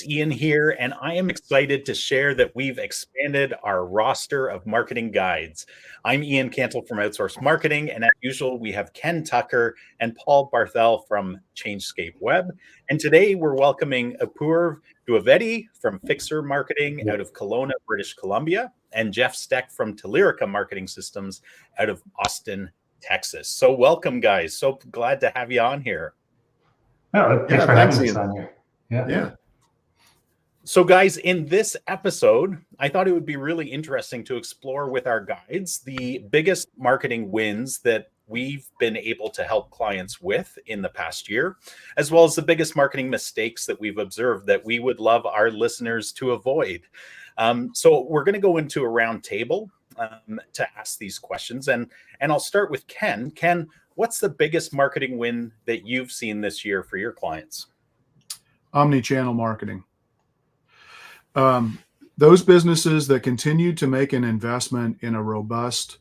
Ian here, and I am excited to share that we've expanded our roster of marketing guides. I'm Ian Cantle from Outsource Marketing, and as usual, we have Ken Tucker and Paul Barthel from Changescape Web. And today we're welcoming Apoorv Dwivedi from Fixer Marketing out of Kelowna, British Columbia, and Jeff Steck from Telerica Marketing Systems out of Austin, Texas. So welcome, guys. So glad to have you on here. Oh, thanks for having us on here. Yeah. So guys, in this episode, I thought it would be really interesting to explore with our guides the biggest marketing wins that we've been able to help clients with in the past year, as well as the biggest marketing mistakes that we've observed that we would love our listeners to avoid. So we're going to go into a round table to ask these questions. And I'll start with Ken. Ken, what's the biggest marketing win that you've seen this year for your clients? Omnichannel marketing. Those businesses that continue to make an investment in a robust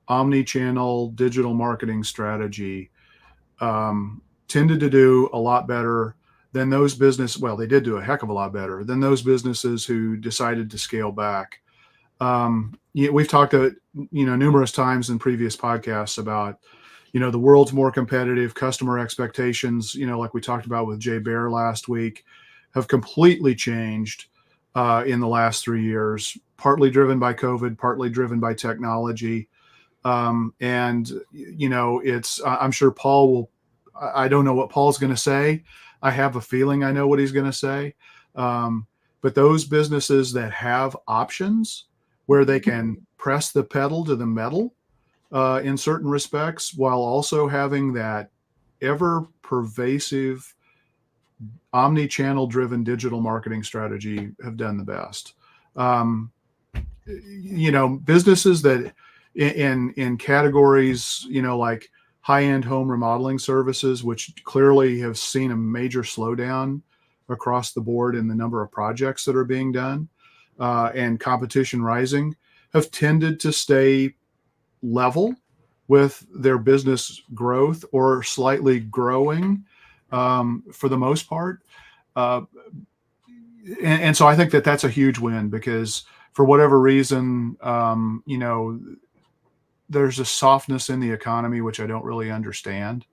omnichannel digital marketing strategy tended to do a lot better than those they did do a heck of a lot better than those businesses who decided to scale back. We've talked numerous times in previous podcasts about the world's more competitive, customer expectations, like we talked about with Jay Baer last week, have completely changed in the last 3 years, partly driven by COVID, partly driven by technology. I'm sure Paul I don't know what Paul's going to say. I have a feeling I know what he's going to say. But those businesses that have options where they can press the pedal to the metal in certain respects, while also having that ever pervasive omni-channel driven digital marketing strategy, have done the best. Businesses that in categories, like high-end home remodeling services, which clearly have seen a major slowdown across the board in the number of projects that are being done, and competition rising, have tended to stay level with their business growth or slightly growing for the most part. And so I think that that's a huge win, because for whatever reason, there's a softness in the economy, which I don't really understand.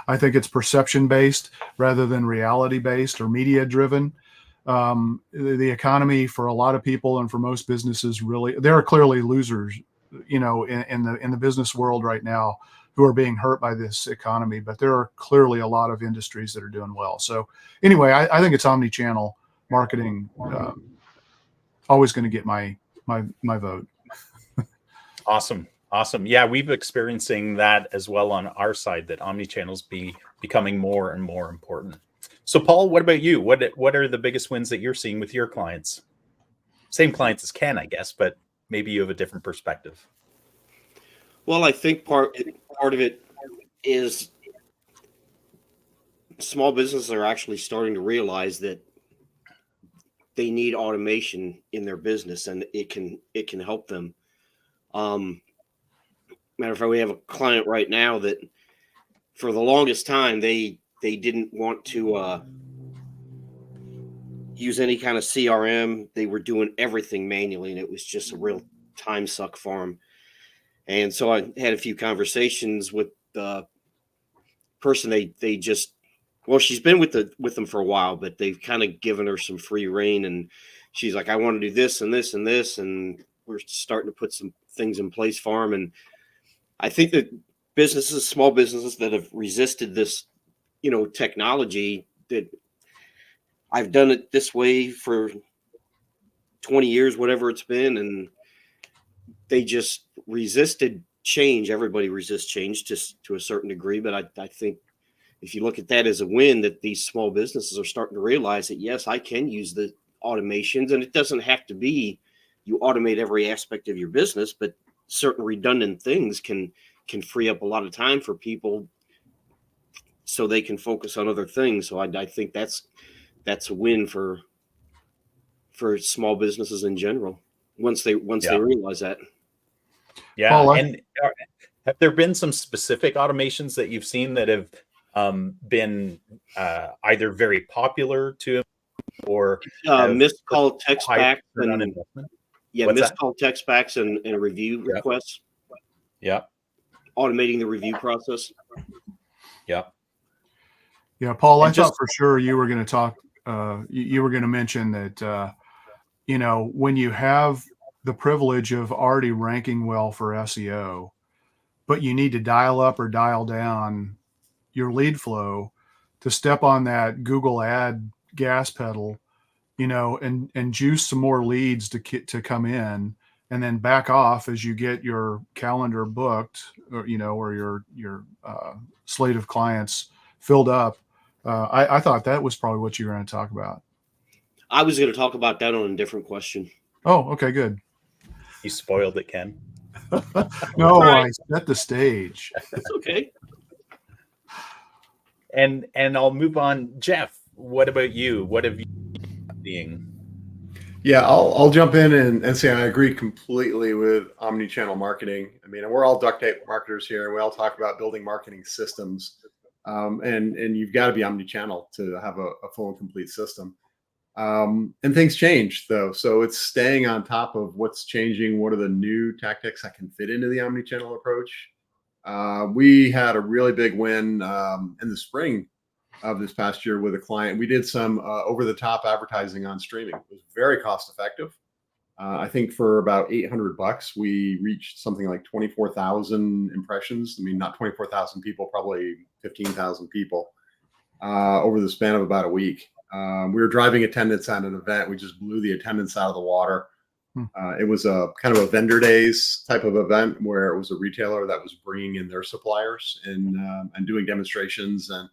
I think it's perception based rather than reality based or media driven. The economy for a lot of people and for most businesses, there are clearly losers, in the business world right now who are being hurt by this economy, but there are clearly a lot of industries that are doing well. So anyway, I think it's omni-channel marketing, always going to get my vote. Awesome. Yeah, we've experiencing that as well on our side, that omni-channels becoming more and more important. So Paul, what about you? What are the biggest wins that you're seeing with your clients? Same clients as Ken, I guess, but maybe you have a different perspective. Well, I think part of it is small businesses are actually starting to realize that they need automation in their business, and it can help them. Matter of fact, we have a client right now that for the longest time they didn't want to use any kind of CRM. They were doing everything manually, and it was just a real time suck for them. And so I had a few conversations with the person. They just, well, she's been with them for a while, but they've kind of given her some free rein, and she's like, I want to do this and this and this, and we're starting to put some things in place for them. And I think that small businesses that have resisted this, technology, that I've done it this way for 20 years, whatever it's been, and they just resisted change. Everybody resists change just to a certain degree, but I think if you look at that as a win, that these small businesses are starting to realize that, yes, I can use the automations, and it doesn't have to be you automate every aspect of your business, but certain redundant things can free up a lot of time for people so they can focus on other things. So I think that's a win for small businesses in general once they realize that. Yeah. Paul, and have there been some specific automations that you've seen that have been either very popular to or have missed call text high backs return on and investment? yeah, What's missed that? call text backs and review Yep. requests, Yeah. automating the review process. Yeah. Yeah, Paul, And I thought for sure you were going to talk. You were going to mention that when you have the privilege of already ranking well for SEO, but you need to dial up or dial down your lead flow to step on that Google ad gas pedal, and juice some more leads to come in, and then back off as you get your calendar booked, or your slate of clients filled up. I thought that was probably what you were going to talk about. I was going to talk about that on a different question. Oh, okay, good. You spoiled it, Ken. No, right. I set the stage. It's okay. And I'll move on. Jeff, what about you? What have you been seeing? Yeah, I'll jump in and say I agree completely with omni-channel marketing. I mean, we're all duct tape marketers here. We all talk about building marketing systems, and you've got to be omni-channel to have a full and complete system. And things change though, so it's staying on top of what's changing. What are the new tactics that can fit into the omni-channel approach? We had a really big win in the spring of this past year with a client. We did some over-the-top advertising on streaming. It was very cost-effective. I think for about $800, we reached something like 24,000 impressions. I mean, not 24,000 people, probably 15,000 people over the span of about a week. We were driving attendance at an event. We just blew the attendance out of the water. It was a kind of a vendor days type of event where it was a retailer that was bringing in their suppliers and doing demonstrations, and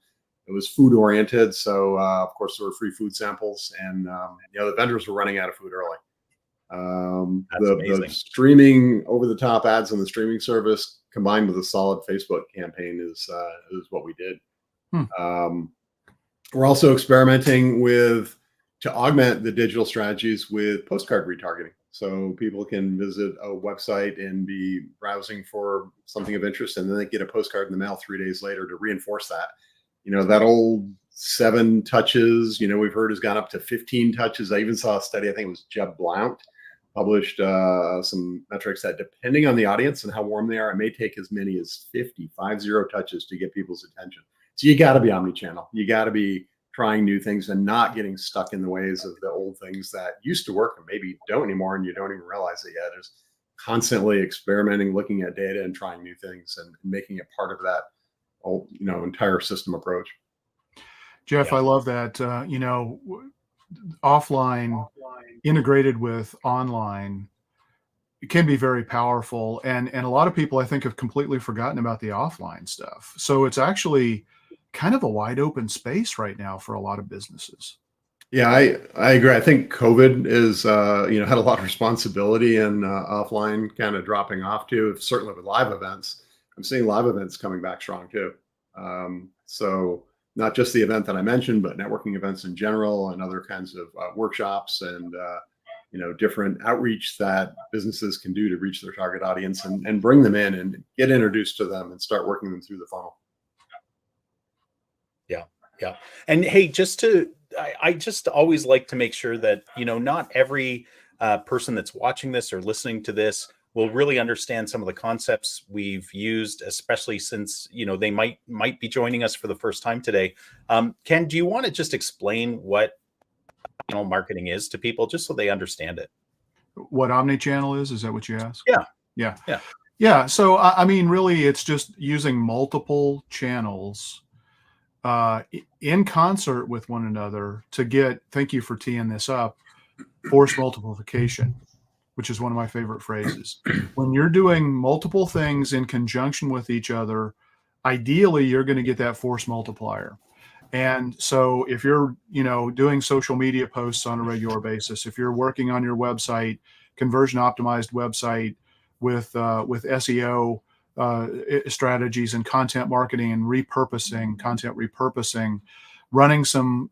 it was food oriented. So of course there were free food samples, and the vendors were running out of food early. The streaming over the top ads on the streaming service combined with a solid Facebook campaign is what we did. We're also experimenting to augment the digital strategies with postcard retargeting. So people can visit a website and be browsing for something of interest, and then they get a postcard in the mail 3 days later to reinforce that. That old 7 touches, we've heard has gone up to 15 touches. I even saw a study, I think it was Jeb Blount, published some metrics that depending on the audience and how warm they are, it may take as many as 50 touches to get people's attention. So you got to be omni-channel. You got to be trying new things and not getting stuck in the ways of the old things that used to work and maybe don't anymore, and you don't even realize it yet. There's constantly experimenting, looking at data and trying new things and making it part of that entire system approach. Jeff, yeah. I love that. Offline integrated with online, it can be very powerful. And a lot of people, I think, have completely forgotten about the offline stuff. So it's actually kind of a wide open space right now for a lot of businesses. Yeah, I agree. I think COVID is, had a lot of responsibility in offline kind of dropping off too, certainly with live events. I'm seeing live events coming back strong too. So not just the event that I mentioned, but networking events in general and other kinds of workshops and, different outreach that businesses can do to reach their target audience and bring them in and get introduced to them and start working them through the funnel. Yeah. And hey, I just always like to make sure that, not every person that's watching this or listening to this will really understand some of the concepts we've used, especially since, they might be joining us for the first time today. Ken, do you want to just explain what marketing is to people just so they understand it? What omnichannel is? Is that what you asked? Yeah. So, I mean, really, it's just using multiple channels in concert with one another to get, thank you for teeing this up, force multiplication, which is one of my favorite phrases. When you're doing multiple things in conjunction with each other, ideally you're going to get that force multiplier. And so if you're, doing social media posts on a regular basis, if you're working on your website, conversion optimized website with SEO strategies and content marketing and content repurposing, running some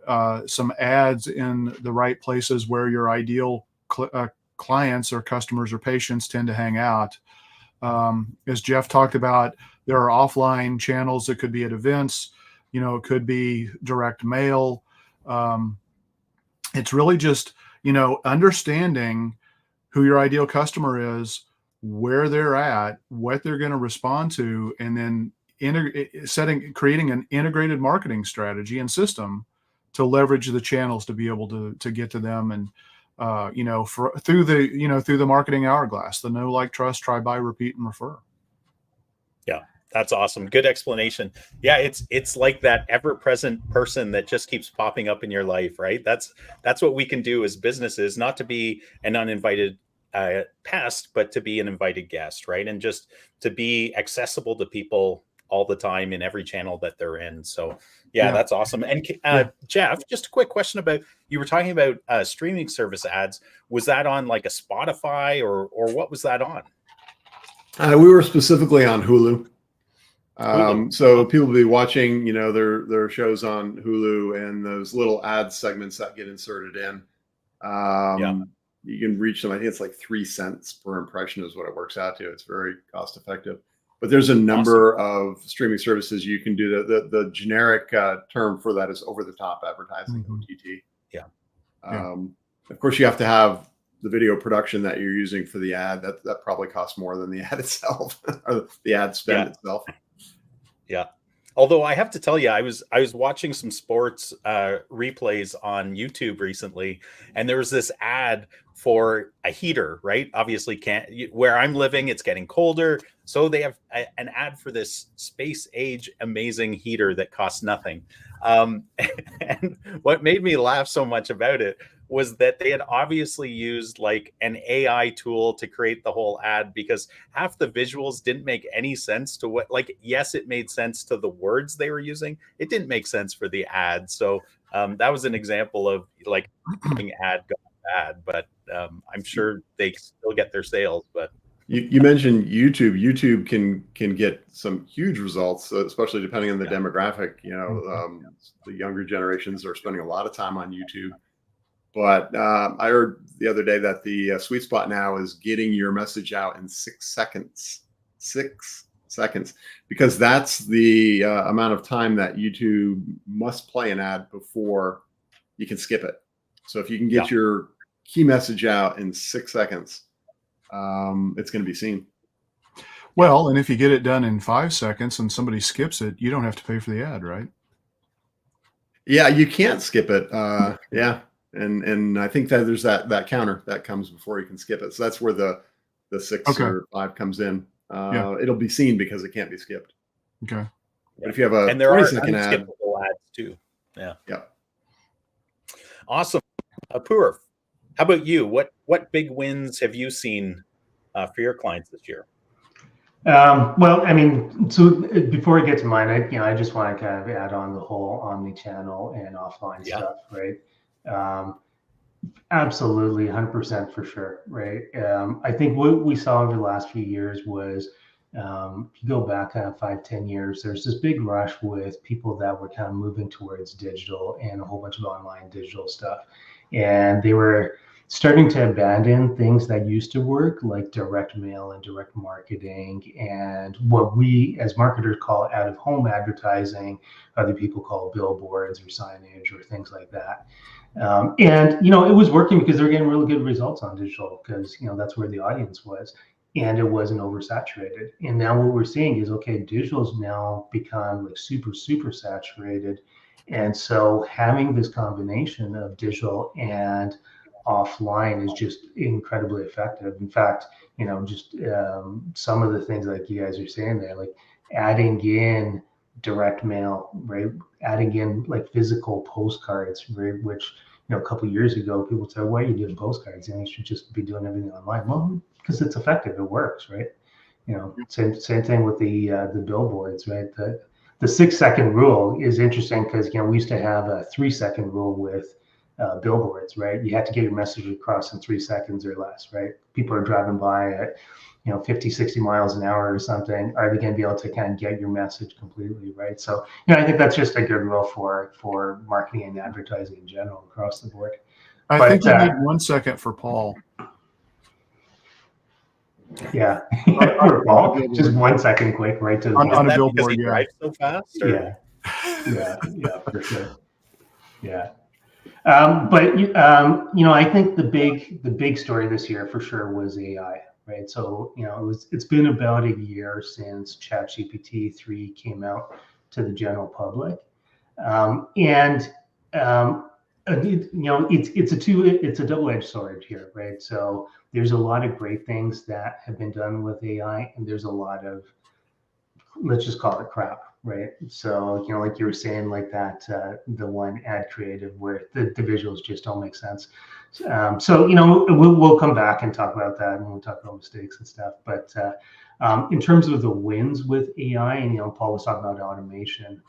ads in the right places where your ideal clients or customers or patients tend to hang out. As Jeff talked about, there are offline channels that could be at events, it could be direct mail. it's really just, understanding who your ideal customer is, where they're at, what they're going to respond to, and then creating an integrated marketing strategy and system to leverage the channels to be able to get to them. And through the marketing hourglass, the know, like, trust, try, buy, repeat, and refer. Yeah, that's awesome. Good explanation. Yeah, it's like that ever-present person that just keeps popping up in your life, right? That's what we can do as businesses, not to be an uninvited pest, but to be an invited guest, right? And just to be accessible to people all the time in every channel that they're in. So yeah. That's awesome. And Jeff, just a quick question about, you were talking about streaming service ads. Was that on like a Spotify or what was that on? We were specifically on Hulu. So people will be watching, their shows on Hulu, and those little ad segments that get inserted in. You can reach them. I think it's like 3 cents per impression is what it works out to. It's very cost effective. But there's a number of streaming services you can do. The generic term for that is over-the-top advertising, OTT. Of course, you have to have the video production that you're using for the ad. That probably costs more than the ad itself, or the ad spend itself. Yeah. Although I have to tell you, I was watching some sports replays on YouTube recently, and there was this ad for a heater, right? Obviously, where I'm living, it's getting colder, so they have an ad for this space age amazing heater that costs nothing. And what made me laugh so much about it was that they had obviously used like an AI tool to create the whole ad, because half the visuals didn't make any sense to what, like, yes, it made sense to the words they were using. It didn't make sense for the ad. So that was an example of like ad got bad, but I'm sure they still get their sales. But you mentioned YouTube. YouTube can get some huge results, especially depending on the demographic. The younger generations are spending a lot of time on YouTube. But I heard the other day that the sweet spot now is getting your message out in 6 seconds. 6 seconds, because that's the amount of time that YouTube must play an ad before you can skip it. So if you can get your key message out in 6 seconds, it's going to be seen. Well, and if you get it done in 5 seconds and somebody skips it, you don't have to pay for the ad, right? Yeah, you can't skip it. And I think that there's that counter that comes before you can skip it. So that's where the 6 or 5 comes in. It'll be seen because it can't be skipped. Okay. But if you have a and there are 20-second ad, unskippable ads too. Yeah. Awesome. Apoorv, how about you? What big wins have you seen for your clients this year? Well, I mean, so before I get to mine, I just want to kind of add on the whole omni-channel and offline stuff, right? Absolutely, 100% for sure, right? I think what we saw over the last few years was, if you go back kind of 5-10 years, there's this big rush with people that were kind of moving towards digital and a whole bunch of online digital stuff, and they were starting to abandon things that used to work, like direct mail and direct marketing, and what we as marketers call out-of-home advertising, other people call billboards or signage or things like that. And it was working because they were getting really good results on digital, because that's where the audience was, and it wasn't oversaturated. And now what we're seeing is, okay, digital's now become like super saturated, and so having this combination of digital and offline is just incredibly effective. In fact, just some of the things like you guys are saying there, like adding in direct mail, right? Adding in like physical postcards, right? Which, a couple of years ago, people said, why are you doing postcards? You should just be doing everything online. Well, because it's effective, it works, right? Same thing with the billboards, right? The 6 second rule is interesting because, we used to have a 3 second rule with billboards, right? You had to get your message across in 3 seconds or less, right? People are driving by at 50, 60 miles an hour or something. Are they going to be able to kind of get your message completely, right? So, I think that's just a good rule for marketing and advertising in general across the board. I think we need 1 second for Paul. Yeah, for Paul, just 1 second quick, right to on a billboard. He drives so fast? Or? Yeah, for sure. Yeah. I think the big story this year for sure was AI, right? So, it's been about a year since ChatGPT 3 came out to the general public. And it's a double-edged sword here, right? So there's a lot of great things that have been done with AI, and there's a lot of, let's just call it crap, right? So, like you were saying, like that, the one ad creative where the visuals just don't make sense. So, we'll come back and talk about that, and we'll talk about mistakes and stuff. But in terms of the wins with AI, and Paul was talking about automation,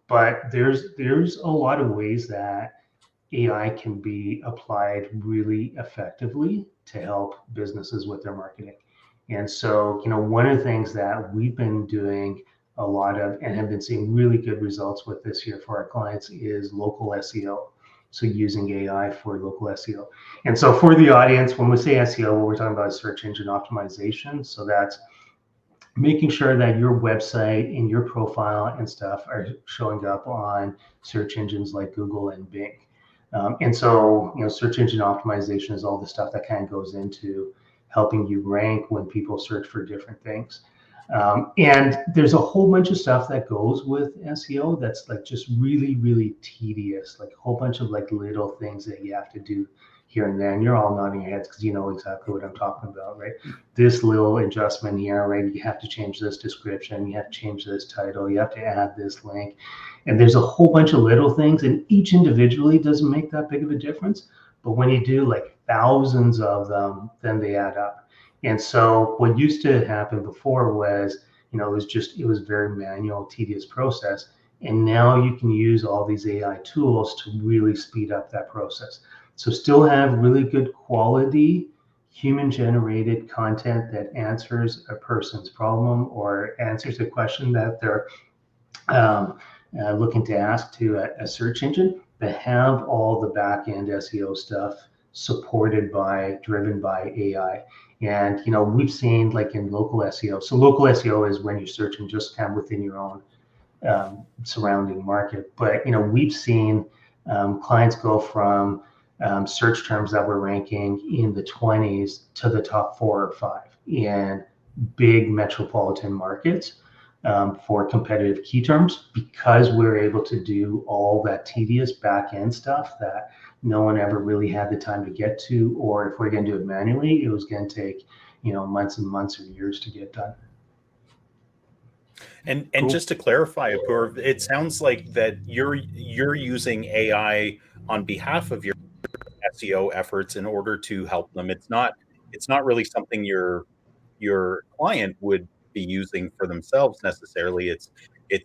but there's a lot of ways that AI can be applied really effectively to help businesses with their marketing. And so, one of the things that we've been doing a lot of and have been seeing really good results with this year for our clients is local SEO. So using AI for local SEO. And so for the audience, when we say SEO, what we're talking about is search engine optimization. So that's making sure that your website and your profile and stuff are showing up on search engines like Google and Bing. And so, search engine optimization is all the stuff that kind of goes into helping you rank when people search for different things. And there's a whole bunch of stuff that goes with SEO that's like just really, really tedious, like a whole bunch of like little things that you have to do here and there. And you're all nodding your heads because you know exactly what I'm talking about, right? This little adjustment here, right? You have to change this description, you have to change this title, you have to add this link. And there's a whole bunch of little things, and each individually doesn't make that big of a difference. But when you do like thousands of them, then they add up. And so what used to happen before was, it was very manual, tedious process. And now you can use all these AI tools to really speed up that process. So still have really good quality human generated content that answers a person's problem or answers a question that they're looking to ask to a search engine, but have all the back end SEO stuff driven by AI. And we've seen like in local SEO. So local SEO is when you're searching just kind of within your own surrounding market. But we've seen clients go from search terms that were ranking in the 20s to the top 4 or 5 in big metropolitan markets for competitive key terms, because we're able to do all that tedious back end stuff that no one ever really had the time to get to, or if we're going to do it manually, it was going to take months and months or years to get done. And cool. Just to clarify, Apoorv, it sounds like that you're using AI on behalf of your SEO efforts in order to help them. It's not really something your client would be using for themselves necessarily. It's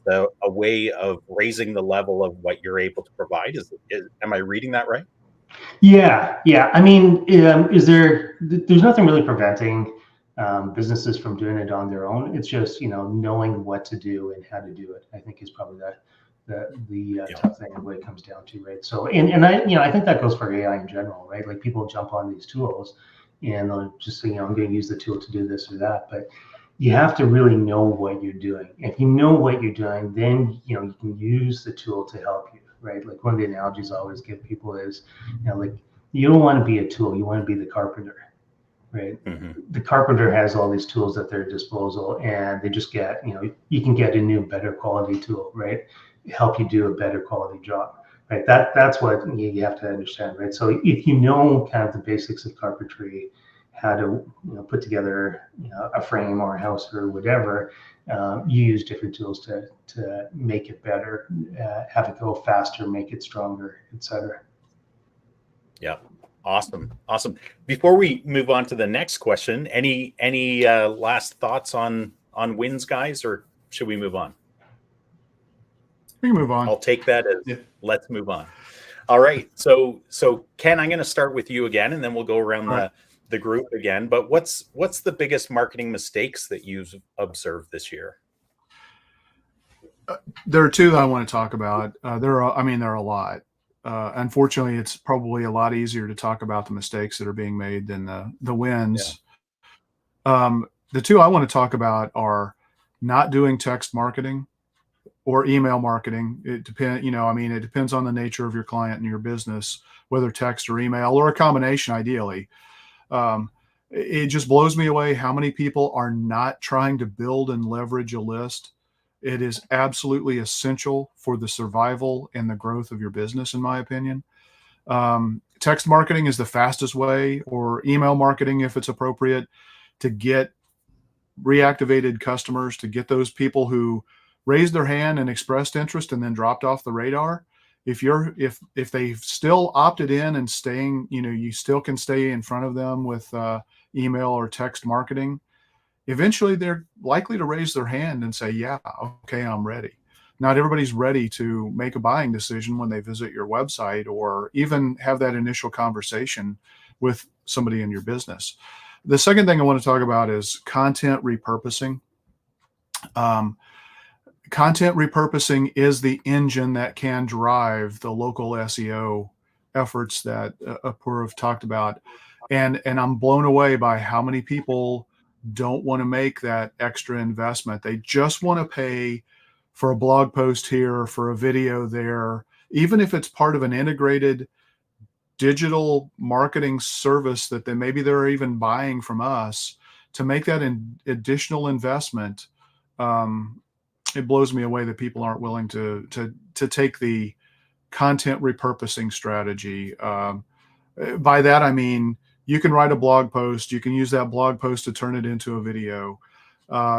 a way of raising the level of what you're able to provide. Am I reading that right? Yeah. I mean, there's nothing really preventing businesses from doing it on their own. It's just knowing what to do and how to do it, I think, is probably the tough thing and what it comes down to, right? So and I think that goes for AI in general, right? Like people jump on these tools and they'll just say, I'm going to use the tool to do this or that, but you have to really know what you're doing. If you know what you're doing, then you can use the tool to help you, right? Like one of the analogies I always give people is, like you don't want to be a tool, you want to be the carpenter, right? Mm-hmm. The carpenter has all these tools at their disposal, and they just get, you can get a new, better quality tool, right? Help you do a better quality job, right? That's what you have to understand, right? So if you know kind of the basics of carpentry, how to put together a frame or a house or whatever, you use different tools to make it better, have it go faster, make it stronger, etc. Yeah, awesome. Before we move on to the next question, any last thoughts on wins, guys, or should we move on? We can move on. I'll take that as let's move on. All right. So Ken, I'm going to start with you again, and then we'll go around the group again. But what's the biggest marketing mistakes that you've observed this year? There are two that I want to talk about. There are a lot. Unfortunately, it's probably a lot easier to talk about the mistakes that are being made than the wins. Yeah. The two I want to talk about are not doing text marketing or email marketing. It depends, it depends on the nature of your client and your business, whether text or email or a combination, ideally. It just blows me away how many people are not trying to build and leverage a list. It is absolutely essential for the survival and the growth of your business, in my opinion. Text marketing is the fastest way, or email marketing, if it's appropriate, to get reactivated customers, to get those people who raised their hand and expressed interest and then dropped off the radar. If they've still opted in and staying, you still can stay in front of them with email or text marketing. Eventually they're likely to raise their hand and say, yeah, okay, I'm ready. Not everybody's ready to make a buying decision when they visit your website or even have that initial conversation with somebody in your business. The second thing I want to talk about is content repurposing. Content repurposing is the engine that can drive the local SEO efforts that Apoorv talked about. And I'm blown away by how many people don't want to make that extra investment. They just want to pay for a blog post here, for a video there, even if it's part of an integrated digital marketing service that maybe they're even buying from us. To make that an additional investment, it blows me away that people aren't willing to take the content repurposing strategy. By that I mean, you can write a blog post, you can use that blog post to turn it into a video.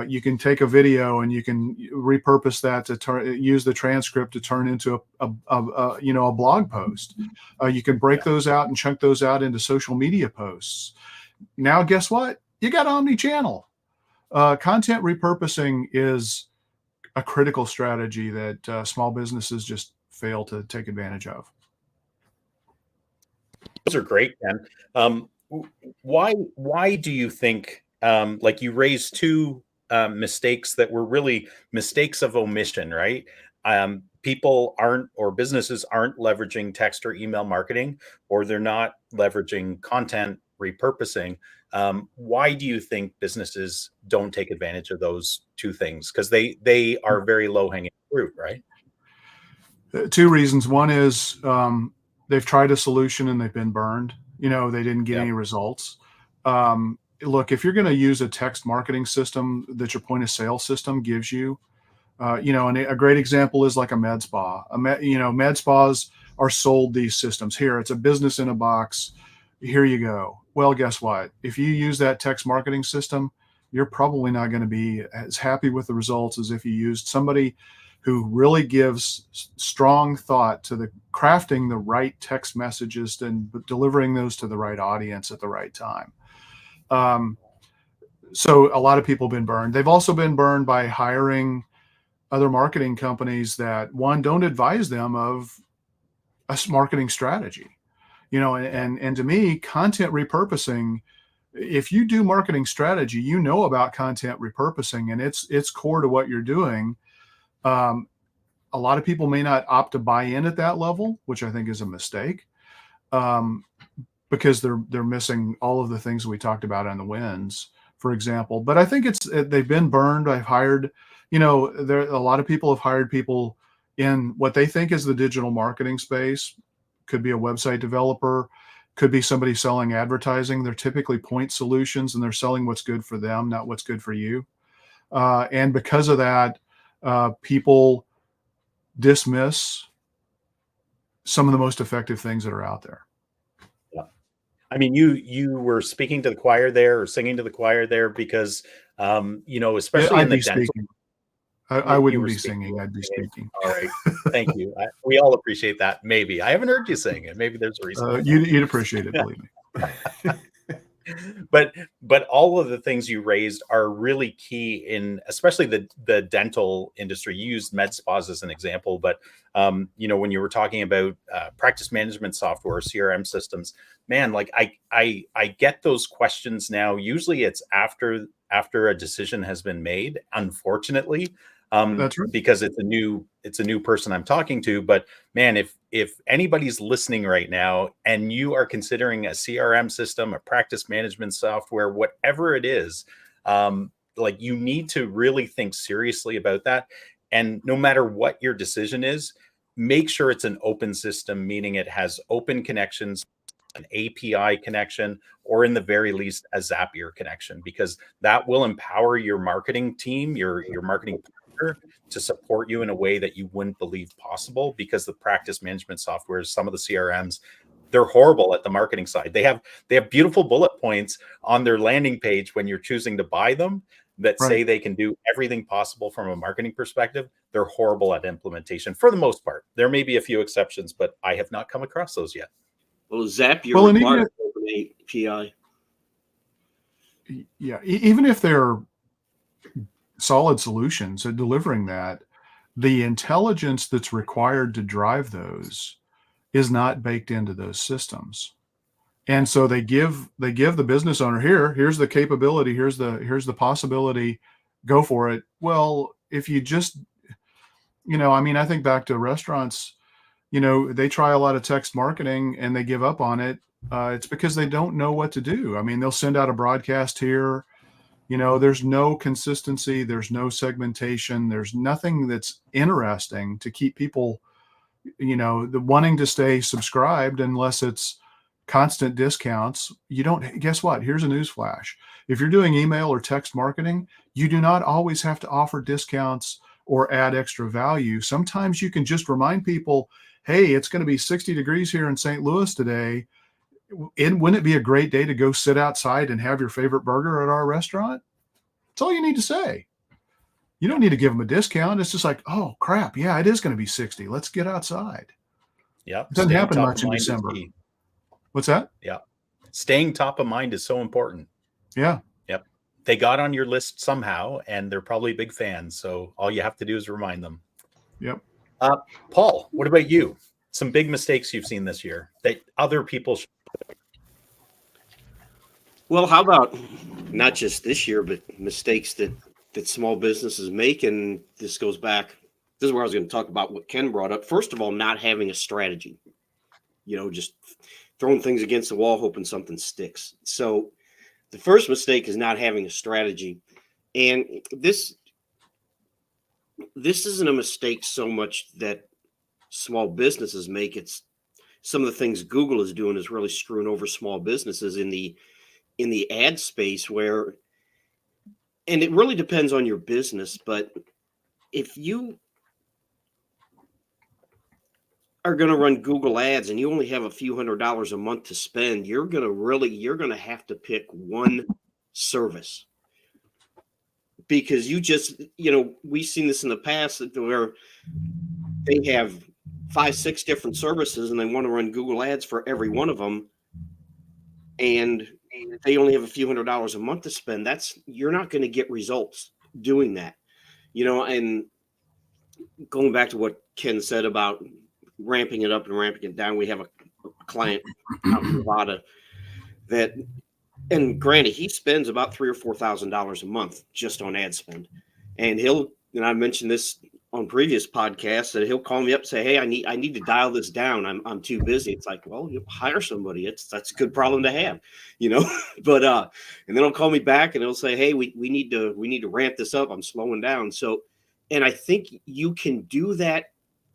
You can take a video and you can repurpose that to use the transcript to turn into a blog post. You can break those out and chunk those out into social media posts. Now, guess what? You got Omnichannel. Content repurposing is a critical strategy that small businesses just fail to take advantage of. Those are great, Ken. Why do you think, like, you raised two mistakes that were really mistakes of omission, right? People aren't, or businesses aren't leveraging text or email marketing, or they're not leveraging content repurposing. Why do you think businesses don't take advantage of those two things? Because they are very low hanging fruit, right? Two reasons. One is they've tried a solution and they've been burned. They didn't get any results. Look, if you're going to use a text marketing system that your point of sale system gives you, and a great example is like a med spa. Med spas are sold these systems. Here, it's a business in a box. Here you go. Well, guess what? If you use that text marketing system, you're probably not going to be as happy with the results as if you used somebody who really gives strong thought to the crafting the right text messages and delivering those to the right audience at the right time. So a lot of people have been burned. They've also been burned by hiring other marketing companies that, one, don't advise them of a marketing strategy. And to me, content repurposing, if you do marketing strategy, about content repurposing, and it's core to what you're doing. A lot of people may not opt to buy in at that level, which I think is a mistake, because they're missing all of the things we talked about on the wins, for example. But I think they've been burned. I've hired, a lot of people have hired people in what they think is the digital marketing space. Could be a website developer, could be somebody selling advertising. They're typically point solutions and they're selling what's good for them, not what's good for you. And because of that, people dismiss some of the most effective things that are out there. Yeah. I mean, you were speaking to the choir there, or singing to the choir there, because, especially in the dental. I wouldn't be singing. I'd be speaking. All right. Thank you. We all appreciate that. Maybe I haven't heard you sing it. Maybe there's a reason. You'd appreciate it, believe me. But all of the things you raised are really key in, especially the dental industry. You used med spas as an example, but when you were talking about practice management software, CRM systems, man, like I get those questions now. Usually it's after a decision has been made, unfortunately. That's right. Because it's a new person I'm talking to. But man, if anybody's listening right now and you are considering a CRM system, a practice management software, whatever it is, like, you need to really think seriously about that. And no matter what your decision is, make sure it's an open system, meaning it has open connections, an API connection, or in the very least, a Zapier connection, because that will empower your marketing team, your marketing partner, to support you in a way that you wouldn't believe possible, because the practice management software, some of the CRMs, they're horrible at the marketing side. They have beautiful bullet points on their landing page when you're choosing to buy them that Right. say they can do everything possible from a marketing perspective. They're horrible at implementation for the most part. There may be a few exceptions, but I have not come across those yet. Well, Zapier Well, and even requires open API. Yeah, even if they're solid solutions at delivering that, the intelligence that's required to drive those is not baked into those systems. And so they give the business owner, here's the capability, here's the possibility, go for it. Well, if you just, I mean, I think back to restaurants, they try a lot of text marketing and they give up on it. It's because they don't know what to do. I mean, they'll send out a broadcast here. There's no consistency. There's no segmentation. There's nothing that's interesting to keep people, wanting to stay subscribed, unless it's constant discounts. You don't, guess what? Here's a news flash. If you're doing email or text marketing, you do not always have to offer discounts or add extra value. Sometimes you can just remind people, hey, it's going to be 60 degrees here in St. Louis today. Wouldn't it be a great day to go sit outside and have your favorite burger at our restaurant? That's all you need to say. You don't need to give them a discount. It's just like, oh crap, yeah, it is going to be 60. Let's get outside. Yep. It doesn't Staying happen top much of in mind is December. key. What's that? Yeah. Staying top of mind is so important. Yeah. Yep. They got on your list somehow, and they're probably big fans. So all you have to do is remind them. Yep. Paul, what about you? Some big mistakes you've seen this year that other people should. Well, how about not just this year, but mistakes that small businesses make? And this goes back. This is where I was going to talk about what Ken brought up. First of all, not having a strategy. Just throwing things against the wall, hoping something sticks. So the first mistake is not having a strategy. And this isn't a mistake so much that small businesses make. It's some of the things Google is doing is really screwing over small businesses in the ad space, where, and it really depends on your business, but if you are going to run Google ads and you only have a few $100s a month to spend, you're going to have to pick one service, because you just, we've seen this in the past where they have 5-6 different services and they want to run Google ads for every one of them. And they only have a few $100s a month to spend. You're not going to get results doing that, and going back to what Ken said about ramping it up and ramping it down. We have a client out in Nevada that, and granted, he spends about $3,000 or $4,000 a month just on ad spend. And I mentioned this on previous podcasts, that he'll call me up and say, hey, I need to dial this down. I'm too busy. It's like, well, you hire somebody. That's a good problem to have, but, and then he'll call me back and he'll say, hey, we need to ramp this up. I'm slowing down. So, and I think you can do that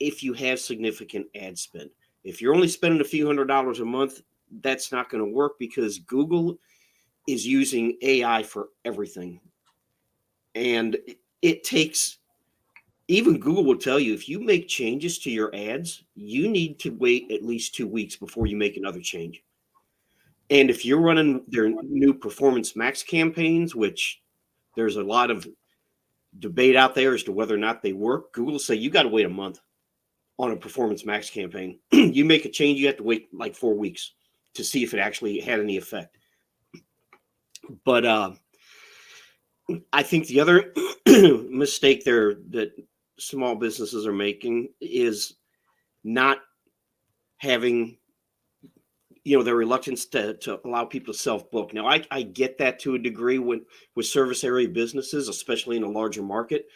if you have significant ad spend. If you're only spending a few $100s a month, that's not going to work, because Google is using AI for everything. And it takes, even Google will tell you, if you make changes to your ads, you need to wait at least 2 weeks before you make another change. And if you're running their new Performance Max campaigns, which there's a lot of debate out there as to whether or not they work, Google will say you got to wait a month on a Performance Max campaign. You make a change, you have to wait like 4 weeks to see if it actually had any effect. But I think the other mistake there that small businesses are making is not having, their reluctance to allow people to self-book. Now, I get that to a degree with service area businesses, especially in a larger market,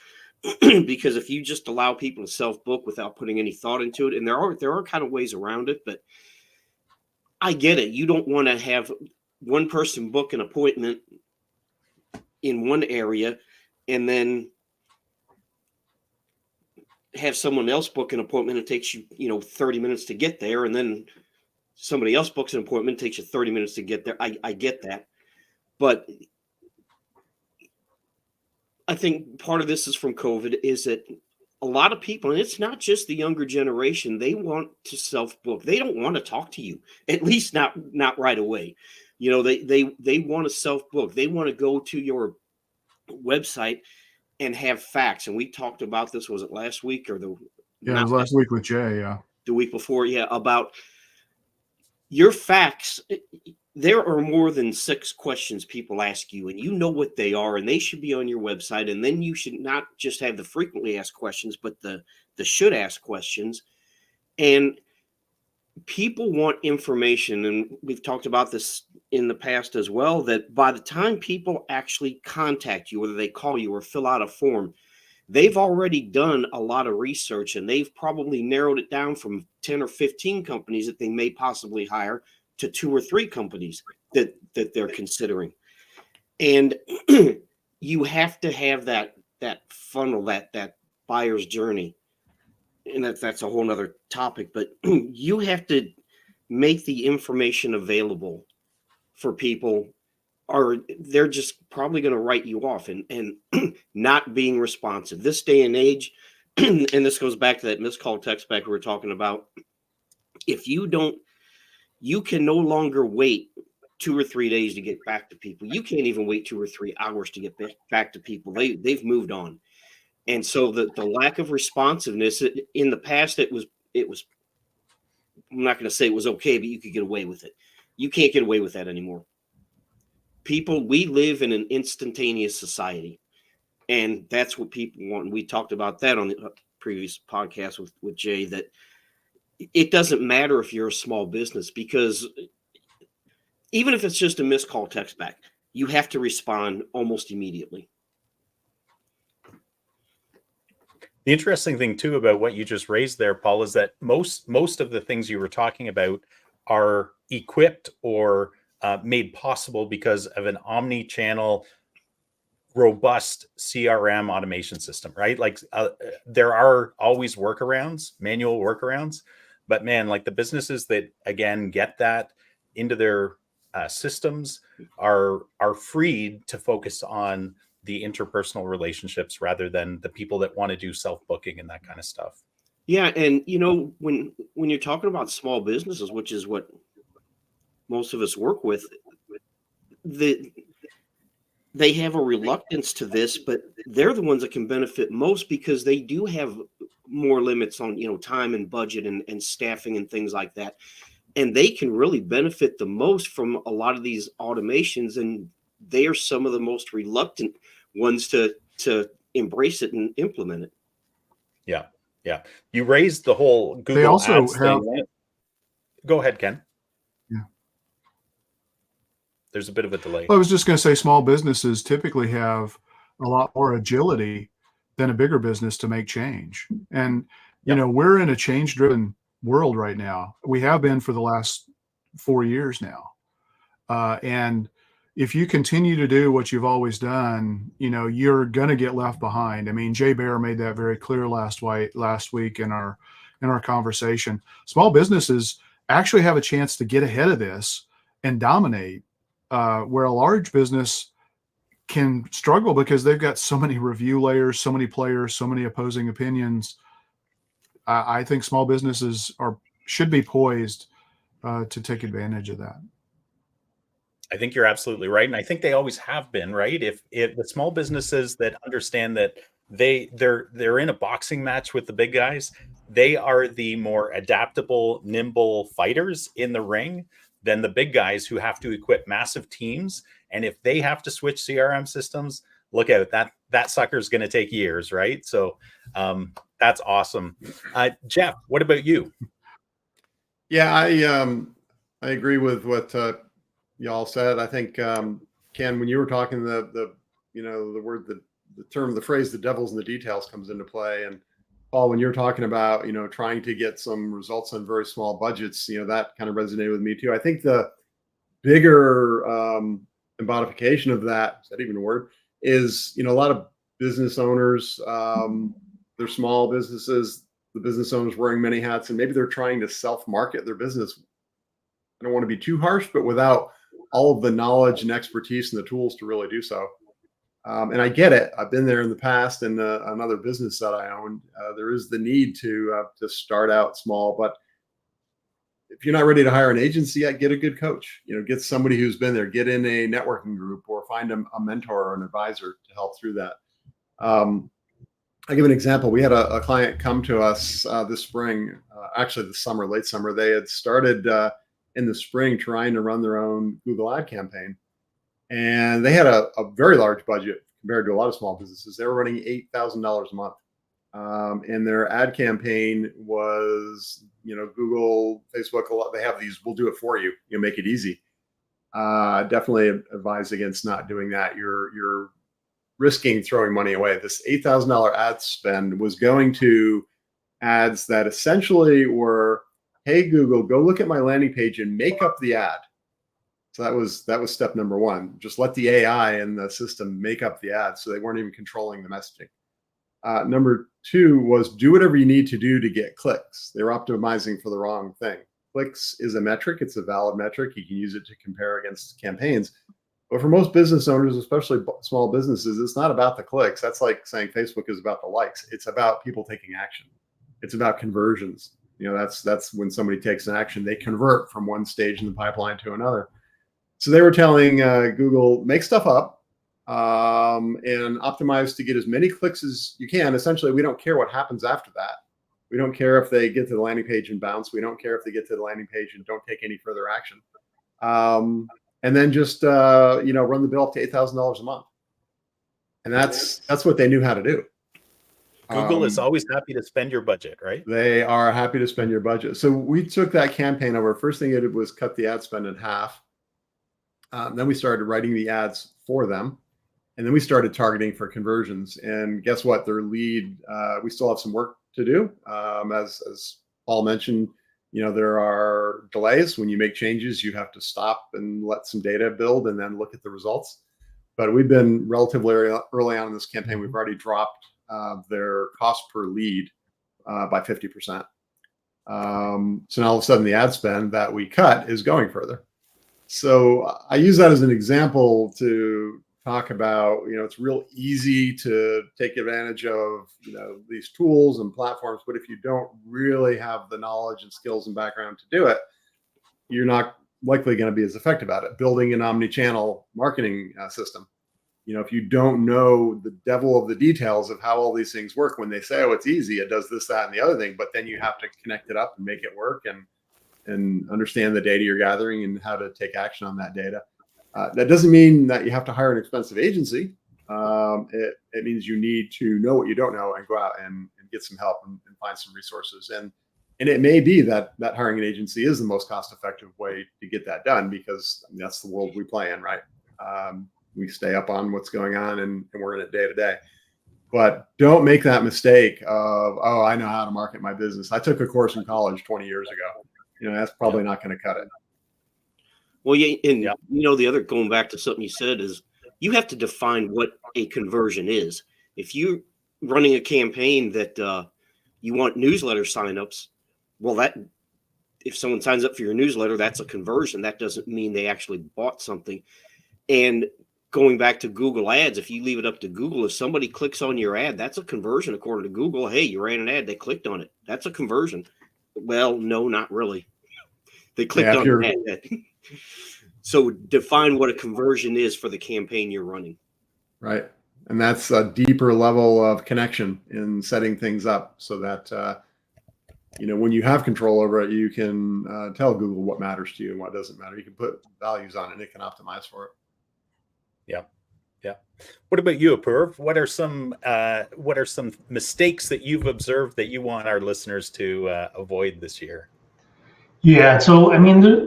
because if you just allow people to self-book without putting any thought into it, and there are kind of ways around it, but I get it. You don't want to have one person book an appointment in one area and then have someone else book an appointment. It takes you 30 minutes to get there, and then somebody else books an appointment, it takes you 30 minutes to get there. I get that, but I think part of this is from COVID, is that a lot of people, and it's not just the younger generation, they want to self-book. They don't want to talk to you, at least not right away. They want to self-book. They want to go to your website and have facts. And we talked about this, was it last week or it was last week with Jay, yeah. The week before, yeah, about your facts. There are more than 6 questions people ask you, and you know what they are, and they should be on your website. And then you should not just have the frequently asked questions, but the should ask questions. And people want information, and we've talked about this in the past as well, that by the time people actually contact you, whether they call you or fill out a form, they've already done a lot of research, and they've probably narrowed it down from 10 or 15 companies that they may possibly hire to 2 or 3 companies that they're considering. And you have to have that funnel, that buyer's journey. And that's a whole nother topic, but you have to make the information available for people, or they're just probably going to write you off and not being responsive. This day and age, and this goes back to that missed call text back we were talking about. If you can no longer wait 2 or 3 days to get back to people. You can't even wait 2 or 3 hours to get back to people. They've moved on. And so the lack of responsiveness in the past, it was, I'm not going to say it was okay, but you could get away with it. You can't get away with that anymore. We live in an instantaneous society, and that's what people want. And we talked about that on the previous podcast with Jay, that it doesn't matter if you're a small business, because even if it's just a missed call text back, you have to respond almost immediately. The interesting thing too about what you just raised there, Paul, is that most of the things you were talking about are equipped or made possible because of an omni-channel, robust CRM automation system, right? Like there are always workarounds, manual workarounds, but man, like the businesses that again get that into their systems are freed to focus on the interpersonal relationships rather than the people that want to do self-booking and that kind of stuff. Yeah, and when you're talking about small businesses, which is what most of us work with, they have a reluctance to this, but they're the ones that can benefit most because they do have more limits on time and budget and staffing and things like that, and they can really benefit the most from a lot of these automations, and they are some of the most reluctant ones to embrace it and implement it. Yeah. You raised the whole Google They also Ads thing. Go ahead, Ken. Yeah. There's a bit of a delay. Well, I was just going to say small businesses typically have a lot more agility than a bigger business to make change. And, we're in a change-driven world right now. We have been for the last 4 years now. And if you continue to do what you've always done, you're going to get left behind. I mean, Jay Baer made that very clear last week in our conversation. Small businesses actually have a chance to get ahead of this and dominate, where a large business can struggle because they've got so many review layers, so many players, so many opposing opinions. I think small businesses should be poised to take advantage of that. I think you're absolutely right. And I think they always have been, right? If the small businesses that understand that they're in a boxing match with the big guys, they are the more adaptable, nimble fighters in the ring than the big guys who have to equip massive teams. And if they have to switch CRM systems, look at it. That sucker's going to take years, right? So that's awesome. Jeff, what about you? Yeah, I agree with what y'all said. I think Ken, when you were talking, the phrase "the devil's in the details" comes into play. And Paul, when you're talking about trying to get some results on very small budgets, that kind of resonated with me too. I think the bigger embodification of that, is that even a word, is a lot of business owners, they're small businesses, the business owners wearing many hats, and maybe they're trying to self-market their business. I don't want to be too harsh, but without all of the knowledge and expertise and the tools to really do so. And I get it. I've been there in the past in another business that I owned. There is the need to start out small, but if you're not ready to hire an agency yet, get a good coach. Get somebody who's been there. Get in a networking group or find a mentor or an advisor to help through that. I'll give an example. We had a client come to us this spring, actually this summer, late summer. They had started in the spring trying to run their own Google ad campaign. And they had a very large budget compared to a lot of small businesses. They were running $8,000 a month. And their ad campaign was, Google, Facebook, they have these, we'll do it for you, make it easy. Definitely advise against not doing that. You're risking throwing money away. This $8,000 ad spend was going to ads that essentially were, hey, Google, go look at my landing page and make up the ad. So that was step number one. Just let the AI and the system make up the ad. So they weren't even controlling the messaging. Number two was do whatever you need to do to get clicks. They were optimizing for the wrong thing. Clicks is a metric. It's a valid metric. You can use it to compare against campaigns. But for most business owners, especially small businesses, it's not about the clicks. That's like saying Facebook is about the likes. It's about people taking action. It's about conversions. That's when somebody takes an action, they convert from one stage in the pipeline to another. So they were telling Google, make stuff up and optimize to get as many clicks as you can. Essentially, we don't care what happens after that. We don't care if they get to the landing page and bounce. We don't care if they get to the landing page and don't take any further action. And then just run the bill up to $8,000 a month. And that's what they knew how to do. Google is always happy to spend your budget, right? They are happy to spend your budget. So we took that campaign over. First thing it did was cut the ad spend in half. Then we started writing the ads for them. And then we started targeting for conversions. And guess what? Their lead, we still have some work to do. As Paul mentioned, there are delays. When you make changes, you have to stop and let some data build and then look at the results. But we've been relatively early on in this campaign. We've already dropped their cost per lead by 50%. So now all of a sudden the ad spend that we cut is going further. So I use that as an example to talk about, it's real easy to take advantage of, these tools and platforms. But if you don't really have the knowledge and skills and background to do it, you're not likely going to be as effective at it. Building an omnichannel marketing system. If you don't know the devil of the details of how all these things work, when they say, oh, it's easy, it does this, that, and the other thing, but then you have to connect it up and make it work and understand the data you're gathering and how to take action on that data. That doesn't mean that you have to hire an expensive agency. It means you need to know what you don't know and go out and get some help and find some resources. And it may be that hiring an agency is the most cost-effective way to get that done, because that's the world we play in, right? We stay up on what's going on and we're in it day to day. But don't make that mistake of, oh, I know how to market my business. I took a course in college 20 years ago. That's probably not going to cut it. Well, yeah, and the other, going back to something you said, is you have to define what a conversion is. If you're running a campaign that you want newsletter signups, well, that if someone signs up for your newsletter, that's a conversion. That doesn't mean they actually bought something. And going back to Google Ads, if you leave it up to Google, if somebody clicks on your ad, that's a conversion according to Google. Hey, you ran an ad, they clicked on it. That's a conversion. Well, no, not really. They clicked on your ad. So define what a conversion is for the campaign you're running. Right. And that's a deeper level of connection in setting things up so that, when you have control over it, you can tell Google what matters to you and what doesn't matter. You can put values on it and it can optimize for it. Yeah. Yeah. What about you, Apurv? What are some mistakes that you've observed that you want our listeners to avoid this year? Yeah, so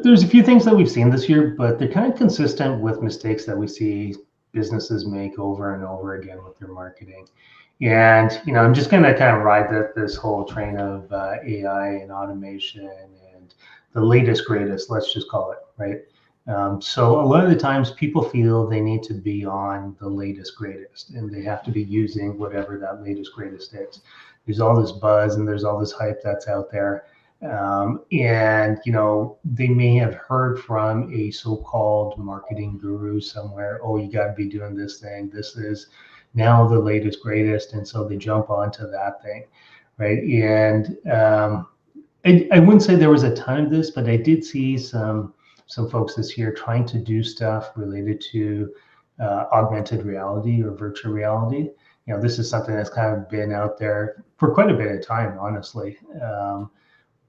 there's a few things that we've seen this year, but they're kind of consistent with mistakes that we see businesses make over and over again with their marketing. And I'm just going to kind of ride this whole train of AI and automation and the latest greatest, let's just call it, right? So a lot of the times people feel they need to be on the latest greatest and they have to be using whatever that latest greatest is. there's all this buzz and there's all this hype that's out there. And they may have heard from a so-called marketing guru somewhere, oh, you got to be doing this thing, this is now the latest greatest, and so they jump onto that thing, right? And I wouldn't say there was a ton of this, but I did see some folks this year trying to do stuff related to augmented reality or virtual reality. This is something that's kind of been out there for quite a bit of time, honestly.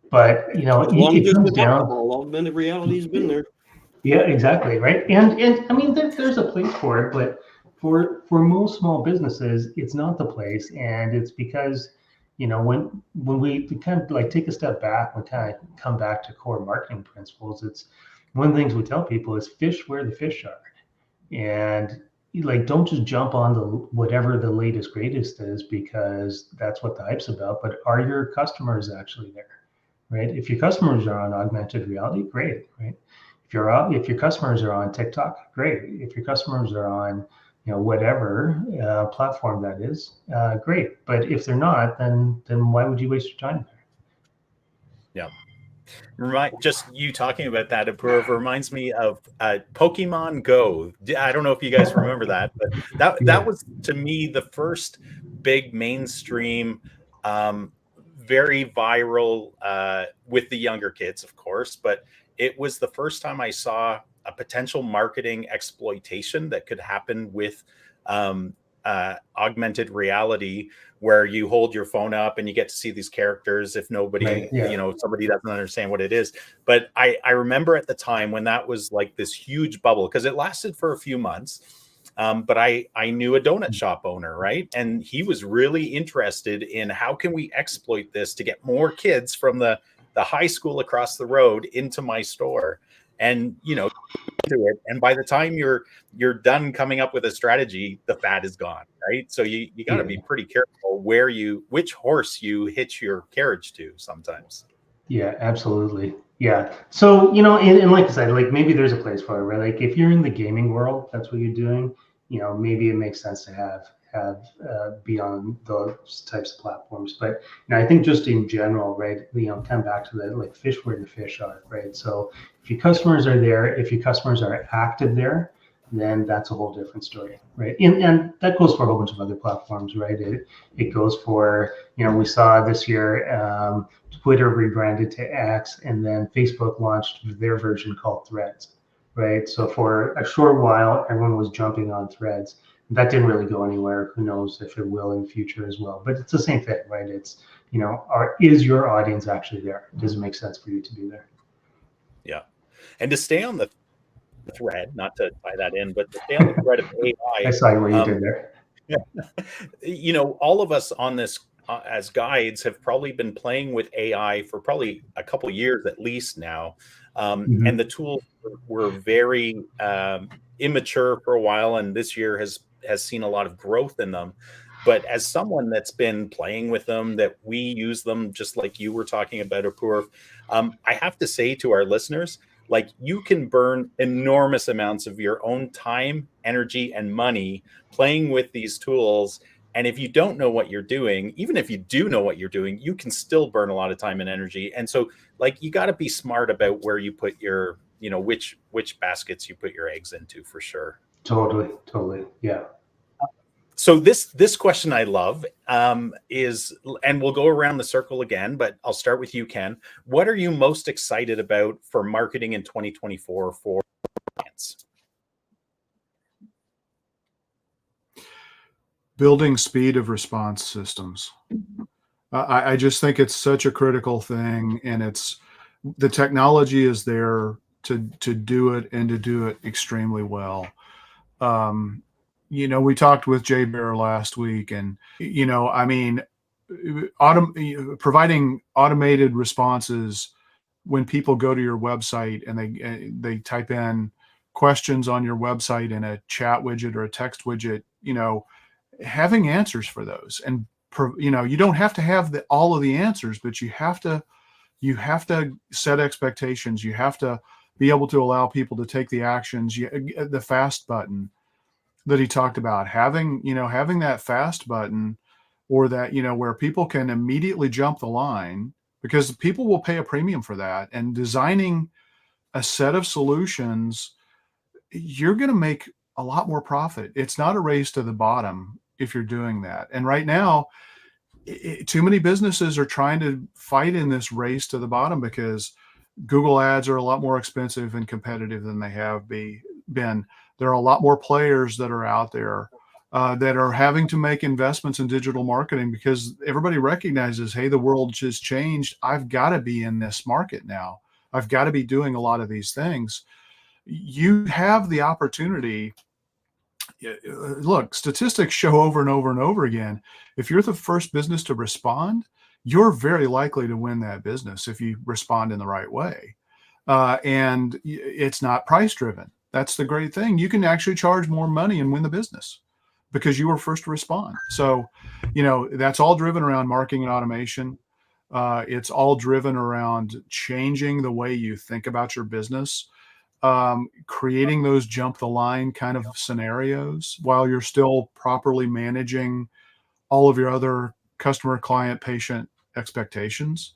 But it comes down. Augmented reality has been there. Yeah, exactly, right. And I mean, there's a place for it, but for most small businesses, it's not the place, and it's because when we kind of like take a step back and kind of come back to core marketing principles, it's one of the things we tell people is fish where the fish are, and like don't just jump on the whatever the latest greatest is because that's what the hype's about, but are your customers actually there? Right? If your customers are on augmented reality, great, right? If your customers are on TikTok, great. If your customers are on, whatever platform that is, great. But if they're not, then why would you waste your time there? Yeah. Just you talking about that, Apoorv, reminds me of Pokemon Go. I don't know if you guys remember that, but that was to me the first big mainstream very viral with the younger kids, of course, but it was the first time I saw a potential marketing exploitation that could happen with augmented reality, where you hold your phone up and you get to see these characters if nobody, somebody doesn't understand what it is. But I remember at the time when that was like this huge bubble, because it lasted for a few months. But I knew a donut shop owner, right? And he was really interested in how can we exploit this to get more kids from the high school across the road into my store. And, do it. And by the time you're done coming up with a strategy, the fad is gone, right? So you got to be pretty careful which horse you hitch your carriage to sometimes. Yeah, absolutely. Yeah. So, and like I said, like maybe there's a place for it, right? Like if you're in the gaming world, that's what you're doing, maybe it makes sense to have be on those types of platforms. But I think just in general, right, come back to that, like fish where the fish are, right? So if your customers are there, if your customers are active there, then that's a whole different story, right? And that goes for a whole bunch of other platforms, right? It goes for, we saw this year, Twitter rebranded to X, and then Facebook launched their version called Threads, right? So for a short while, everyone was jumping on Threads. That didn't really go anywhere. Who knows if it will in the future as well. But it's the same thing, right? It's, is your audience actually there? Does it make sense for you to be there? Yeah. And to stay on the thread, not to tie that in, but to stay on the thread of AI. I saw what you did there. Yeah. All of us on this as guides have probably been playing with AI for probably a couple of years at least now. And the tools were very immature for a while, and this year has seen a lot of growth in them. But as someone that's been playing with them, that we use them just like you were talking about, Apoorv, I have to say to our listeners, like, you can burn enormous amounts of your own time, energy, and money playing with these tools. And if you don't know what you're doing, even if you do know what you're doing, you can still burn a lot of time and energy. And so, like, you got to be smart about where you put your, which baskets you put your eggs into, for sure. Totally. Yeah. So this question I love is, and we'll go around the circle again, but I'll start with you, Ken. What are you most excited about for marketing in 2024 for clients? Building speed of response systems. I just think it's such a critical thing, and the technology is there to do it, and to do it extremely well. We talked with Jay Bear last week, and providing automated responses when people go to your website and they type in questions on your website in a chat widget or a text widget, having answers for those. And you don't have to have all of the answers, but you have to set expectations. You have to be able to allow people to take the actions. The fast button that he talked about, having that fast button or that, where people can immediately jump the line, because people will pay a premium for that. And designing a set of solutions, you're going to make a lot more profit. It's not a race to the bottom if you're doing that. And right now, too many businesses are trying to fight in this race to the bottom because Google ads are a lot more expensive and competitive than they have been. There are a lot more players that are out there that are having to make investments in digital marketing because everybody recognizes, hey, the world just changed. I've got to be in this market now. I've got to be doing a lot of these things. You have the opportunity. Look, statistics show over and over and over again, if you're the first business to respond, you're very likely to win that business if you respond in the right way. And it's not price driven. That's the great thing. You can actually charge more money and win the business because you were first to respond. So, that's all driven around marketing and automation. It's all driven around changing the way you think about your business, creating those jump the line kind of scenarios while you're still properly managing all of your other customer, client, patient expectations.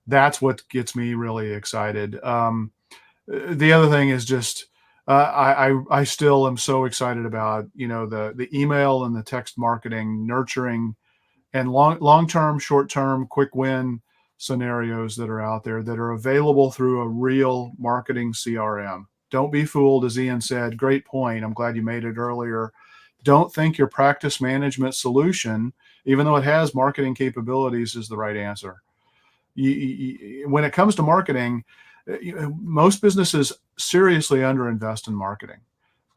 That's what gets me really excited. The other thing is just, I still am so excited about, the email and the text marketing, nurturing and long-term, short-term, quick win scenarios that are out there that are available through a real marketing CRM. Don't be fooled, as Ian said. Great point. I'm glad you made it earlier. Don't think your practice management solution, even though it has marketing capabilities, is the right answer. When it comes to marketing, most businesses seriously underinvest in marketing.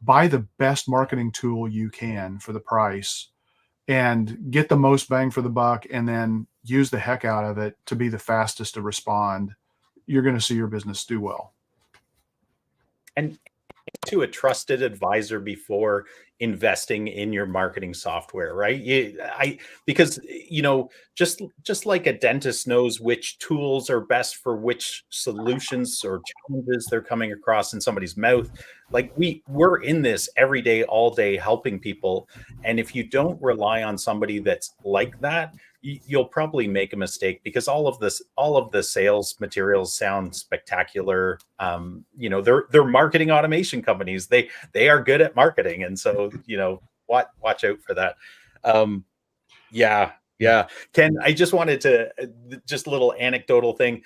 Buy the best marketing tool you can for the price and get the most bang for the buck, and then use the heck out of it to be the fastest to respond. You're going to see your business do well. And to a trusted advisor before investing in your marketing software, right? Because just like a dentist knows which tools are best for which solutions or challenges they're coming across in somebody's mouth, like we're in this every day, all day, helping people. And if you don't rely on somebody that's like that, you'll probably make a mistake, because all of the sales materials sound spectacular. They're marketing automation companies. They are good at marketing. And so, watch out for that. Yeah. Ken, I just wanted to, just a little anecdotal thing.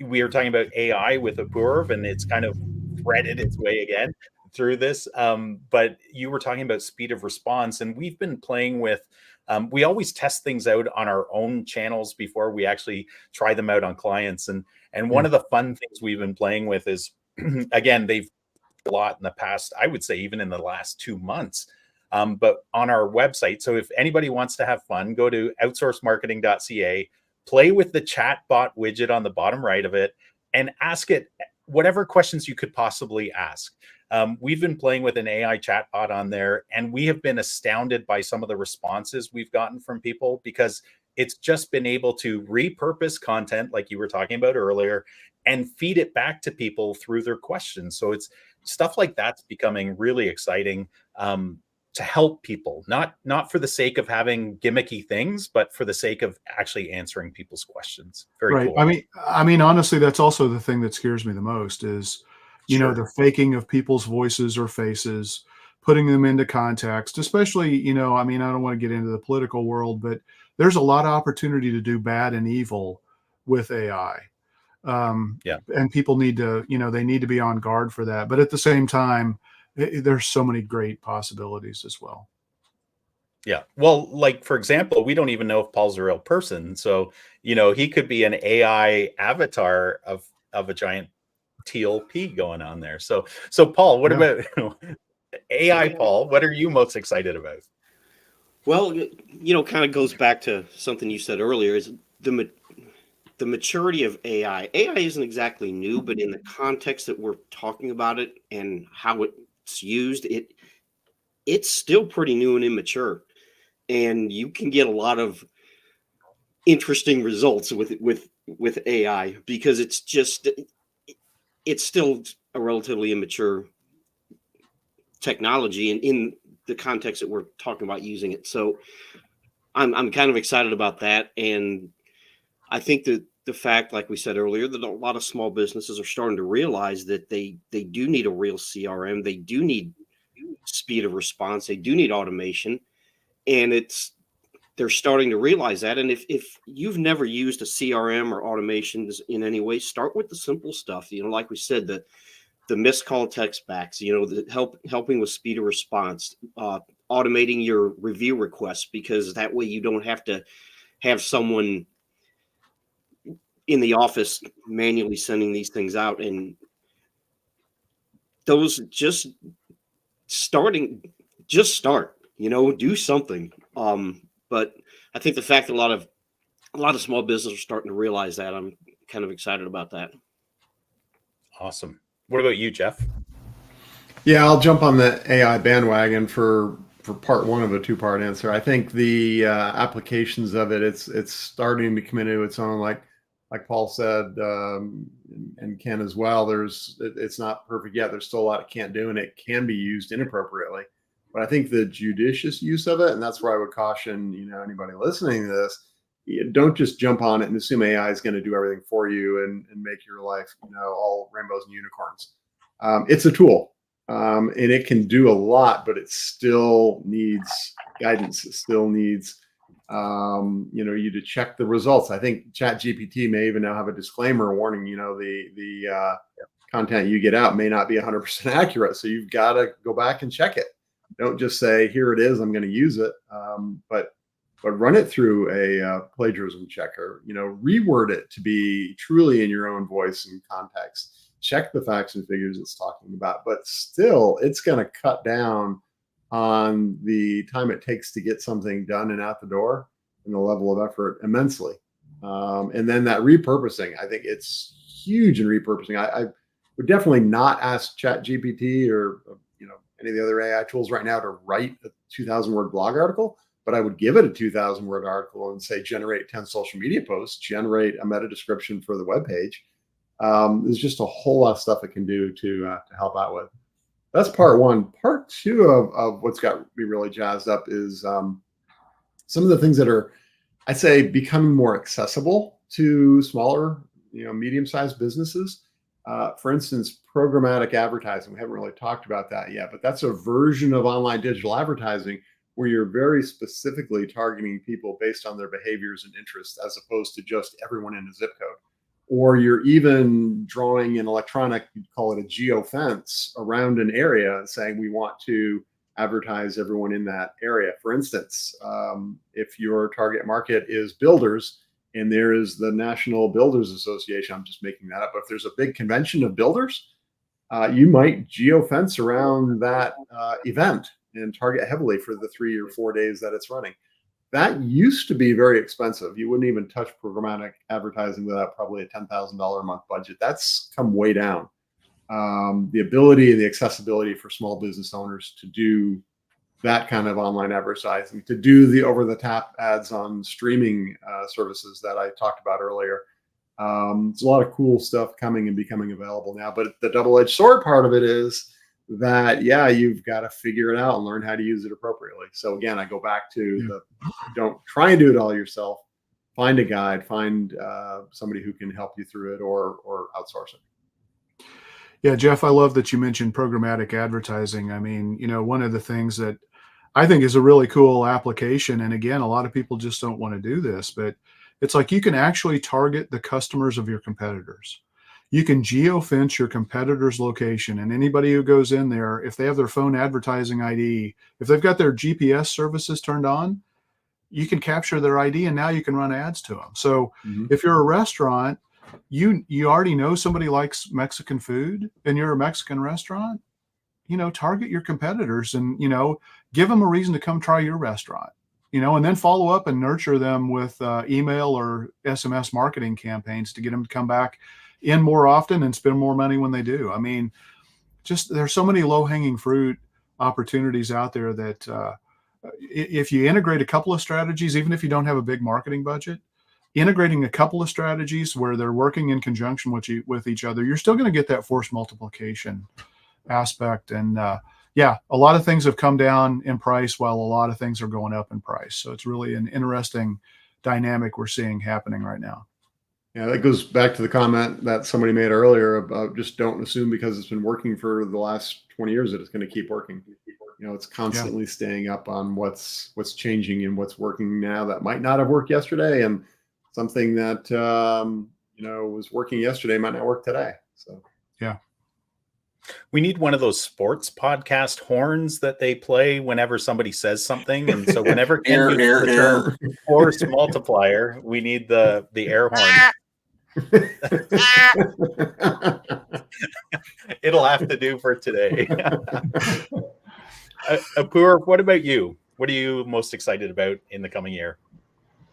We were talking about AI with Apoorv, and it's kind of threaded its way again through this. But you were talking about speed of response, and we've been playing with, we always test things out on our own channels before we actually try them out on clients. And one of the fun things we've been playing with is, again, they've a lot in the past, I would say even in the last 2 months, but on our website. So if anybody wants to have fun, go to outsourcemarketing.ca, play with the chat bot widget on the bottom right of it, and ask it whatever questions you could possibly ask. We've been playing with an AI chatbot on there, and we have been astounded by some of the responses we've gotten from people, because it's just been able to repurpose content like you were talking about earlier and feed it back to people through their questions. So it's stuff like that's becoming really exciting, to help people, not for the sake of having gimmicky things, but for the sake of actually answering people's questions. Very right. cool. I mean, honestly, that's also the thing that scares me the most is, the faking of people's voices or faces, putting them into context, especially, I don't want to get into the political world, but there's a lot of opportunity to do bad and evil with AI. And people need to, they need to be on guard for that. But at the same time, there's so many great possibilities as well. Yeah. Well, like, for example, we don't even know if Paul's a real person. So, he could be an AI avatar of a giant teal pea going on there. So Paul, what about AI, Paul? What are you most excited about? Well, kind of goes back to something you said earlier, is the maturity of AI. AI isn't exactly new, but in the context that we're talking about it and how it's used, it's still pretty new and immature. And you can get a lot of interesting results with AI, because it's still a relatively immature technology, and in the context that we're talking about using it. So I'm kind of excited about that. And I think that the fact, like we said earlier, that a lot of small businesses are starting to realize that they do need a real CRM. They do need speed of response. They do need automation. And they're starting to realize that. And if you've never used a CRM or automations in any way, start with the simple stuff. Like we said, the missed call text backs, the helping with speed of response, automating your review requests, because that way you don't have to have someone in the office manually sending these things out. And those just start, do something. But I think the fact that a lot of small businesses are starting to realize that, I'm kind of excited about that. Awesome. What about you, Jeff? Yeah, I'll jump on the AI bandwagon for part one of a two-part answer. I think the applications of it's starting to come into its own, like Paul said, and Ken as well. It's not perfect yet. There's still a lot it can't do, and it can be used inappropriately. But I think the judicious use of it, and that's where I would caution anybody listening to this, don't just jump on it and assume AI is going to do everything for you and make your life all rainbows and unicorns. It's a tool. And it can do a lot, but it still needs guidance. It still needs, you to check the results. I think ChatGPT may even now have a disclaimer warning, the content you get out may not be 100% accurate. So you've got to go back and check it. Don't just say, here it is, I'm going to use it. But run it through a plagiarism checker, reword it to be truly in your own voice and context. Check the facts and figures it's talking about, but still it's going to cut down on the time it takes to get something done and out the door and the level of effort immensely. And then that repurposing, I think it's huge in repurposing. I would definitely not ask ChatGPT or any of the other AI tools right now to write a 2,000 word blog article, but I would give it a 2,000 word article and say, generate 10 social media posts, generate a meta description for the webpage. There's just a whole lot of stuff it can do to help out with. That's part one. Part two of what's got me really jazzed up is some of the things that are, I'd say, becoming more accessible to smaller, medium-sized businesses. For instance, programmatic advertising. We haven't really talked about that yet, but that's a version of online digital advertising where you're very specifically targeting people based on their behaviors and interests, as opposed to just everyone in a zip code. Or you're even drawing an electronic, you'd call it a geofence, around an area and saying, we want to advertise everyone in that area. For instance, if your target market is builders and there is the National Builders Association, I'm just making that up, but if there's a big convention of builders, you might geofence around that event and target heavily for the 3 or 4 days that it's running. That used to be very expensive. You wouldn't even touch programmatic advertising without probably a $10,000 a month budget. That's come way down. The ability and the accessibility for small business owners to do that kind of online advertising, to do the over-the-top ads on streaming services that I talked about earlier. There's a lot of cool stuff coming and becoming available now. But the double-edged sword part of it is that, you've got to figure it out and learn how to use it appropriately. So again, I go back to don't try and do it all yourself. Find a guide, find somebody who can help you through it, or outsource it. Yeah, Jeff, I love that you mentioned programmatic advertising. I mean, one of the things that I think is a really cool application, and again, a lot of people just don't want to do this, but it's like you can actually target the customers of your competitors. You can geofence your competitor's location, and anybody who goes in there, if they have their phone advertising ID, if they've got their GPS services turned on, you can capture their ID, and now you can run ads to them. So if you're a restaurant, you already know somebody likes Mexican food and you're a Mexican restaurant, target your competitors and, give them a reason to come try your restaurant, and then follow up and nurture them with email or SMS marketing campaigns to get them to come back in more often and spend more money when they do. I mean, just there's so many low-hanging fruit opportunities out there that if you integrate a couple of strategies, even if you don't have a big marketing budget, integrating a couple of strategies where they're working in conjunction with each other, you're still going to get that force multiplication aspect. And yeah, a lot of things have come down in price while a lot of things are going up in price. So it's really an interesting dynamic we're seeing happening right now. Yeah, that goes back to the comment that somebody made earlier about just don't assume because it's been working for the last 20 years that it's going to keep working. It's constantly staying up on what's changing and what's working now that might not have worked yesterday, and something that was working yesterday might not work today. So yeah. We need one of those sports podcast horns that they play whenever somebody says something. And so whenever Ken uses the term force multiplier, we need the air horn. It'll have to do for today. Apoorv, what about you? What are you most excited about in the coming year?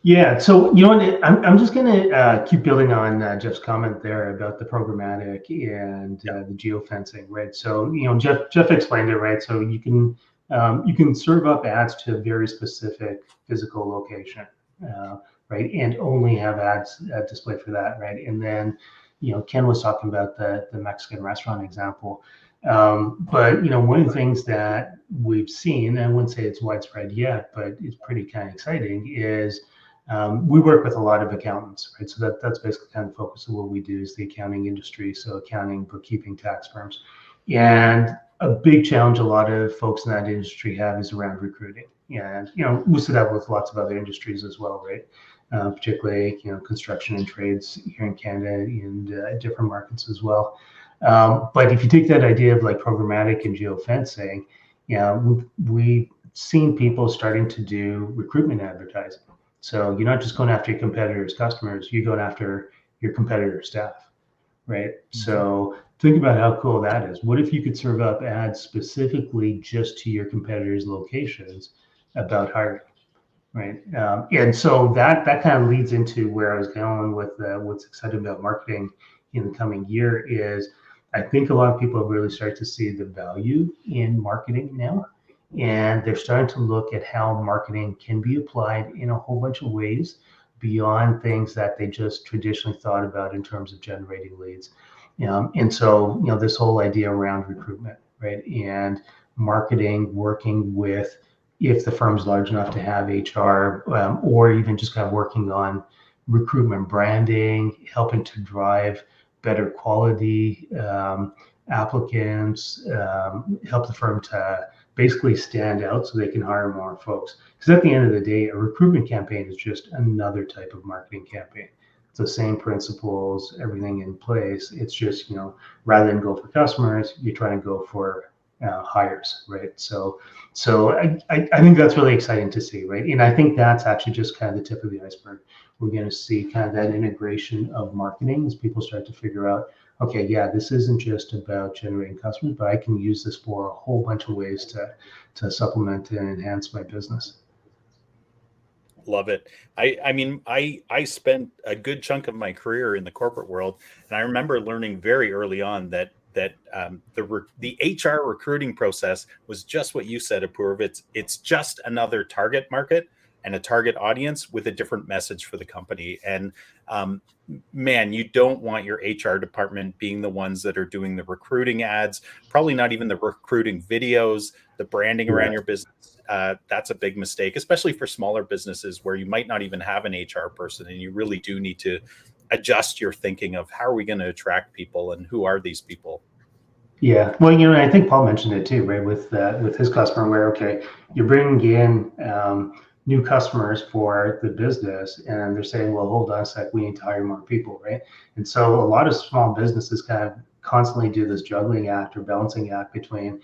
Yeah, so you know what, I'm just going to keep building on Jeff's comment there about the programmatic and the geofencing, right? So Jeff explained it, right? So you can serve up ads to a very specific physical location, right, and only have ads displayed for that, right? And then Ken was talking about the Mexican restaurant example. But one of the things that we've seen, and I wouldn't say it's widespread yet, but it's pretty kind of exciting, is we work with a lot of accountants, right? So that's basically kind of the focus of what we do is the accounting industry. So accounting, bookkeeping, tax firms. And a big challenge a lot of folks in that industry have is around recruiting. And, we see that with lots of other industries as well, right? Particularly, construction and trades here in Canada and different markets as well. But if you take that idea of like programmatic and geofencing, we've seen people starting to do recruitment advertising. So you're not just going after your competitors' customers, you're going after your competitors' staff, right? Mm-hmm. So think about how cool that is. What if you could serve up ads specifically just to your competitors' locations about hiring, right? And so that kind of leads into where I was going with what's exciting about marketing in the coming year is I think a lot of people have really started to see the value in marketing now. And they're starting to look at how marketing can be applied in a whole bunch of ways beyond things that they just traditionally thought about in terms of generating leads. And so, this whole idea around recruitment, right? And marketing working with, if the firm's large enough to have HR, or even just kind of working on recruitment branding, helping to drive better quality applicants, help the firm to basically stand out so they can hire more folks. Because at the end of the day, a recruitment campaign is just another type of marketing campaign. It's the same principles, everything in place. It's just, rather than go for customers, you're trying to go for hires, right? So I think that's really exciting to see, right? And I think that's actually just kind of the tip of the iceberg. We're going to see kind of that integration of marketing as people start to figure out, okay, yeah, this isn't just about generating customers, but I can use this for a whole bunch of ways to supplement and enhance my business. Love it. I mean, I spent a good chunk of my career in the corporate world, and I remember learning very early on that the HR recruiting process was just what you said, Apoorv. It's just another target market and a target audience with a different message for the company. And man, you don't want your HR department being the ones that are doing the recruiting ads, probably not even the recruiting videos, the branding around your business. That's a big mistake, especially for smaller businesses where you might not even have an HR person, and you really do need to adjust your thinking of how are we going to attract people and who are these people. Yeah, well, I think Paul mentioned it too, right? With his customer, where okay, you're bringing in new customers for the business, and they're saying, well, hold on a sec, we need to hire more people, right? And so a lot of small businesses kind of constantly do this juggling act or balancing act between,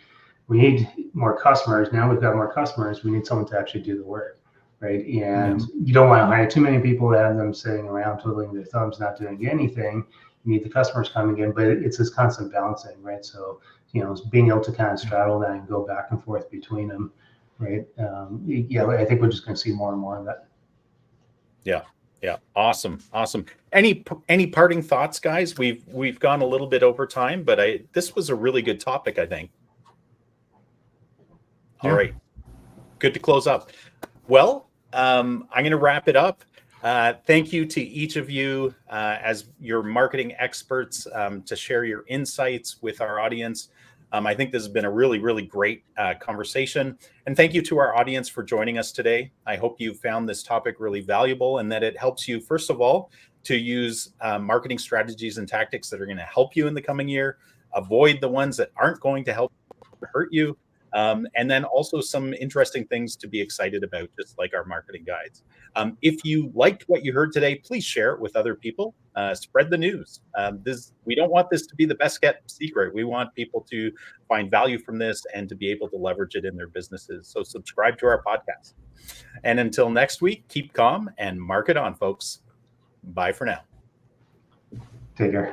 we need more customers, now we've got more customers, we need someone to actually do the work, right? And you don't want to hire too many people that have them sitting around twiddling their thumbs, not doing anything. You need the customers coming in, but it's this constant balancing, right? So, it's being able to kind of straddle that and go back and forth between them, right? I think we're just going to see more and more of that. Yeah. Awesome. Any parting thoughts, guys? We've gone a little bit over time, but this was a really good topic, I think. All right. Good to close up. Well, I'm going to wrap it up. Thank you to each of you as your marketing experts to share your insights with our audience. I think this has been a really, really great conversation. And thank you to our audience for joining us today. I hope you found this topic really valuable and that it helps you, first of all, to use marketing strategies and tactics that are going to help you in the coming year, avoid the ones that aren't going to help hurt you, and then also some interesting things to be excited about, just like our marketing guides. If you liked what you heard today, please share it with other people. Spread the news. We don't want this to be the best kept secret. We want people to find value from this and to be able to leverage it in their businesses. So subscribe to our podcast. And until next week, keep calm and market on, folks. Bye for now. Take care.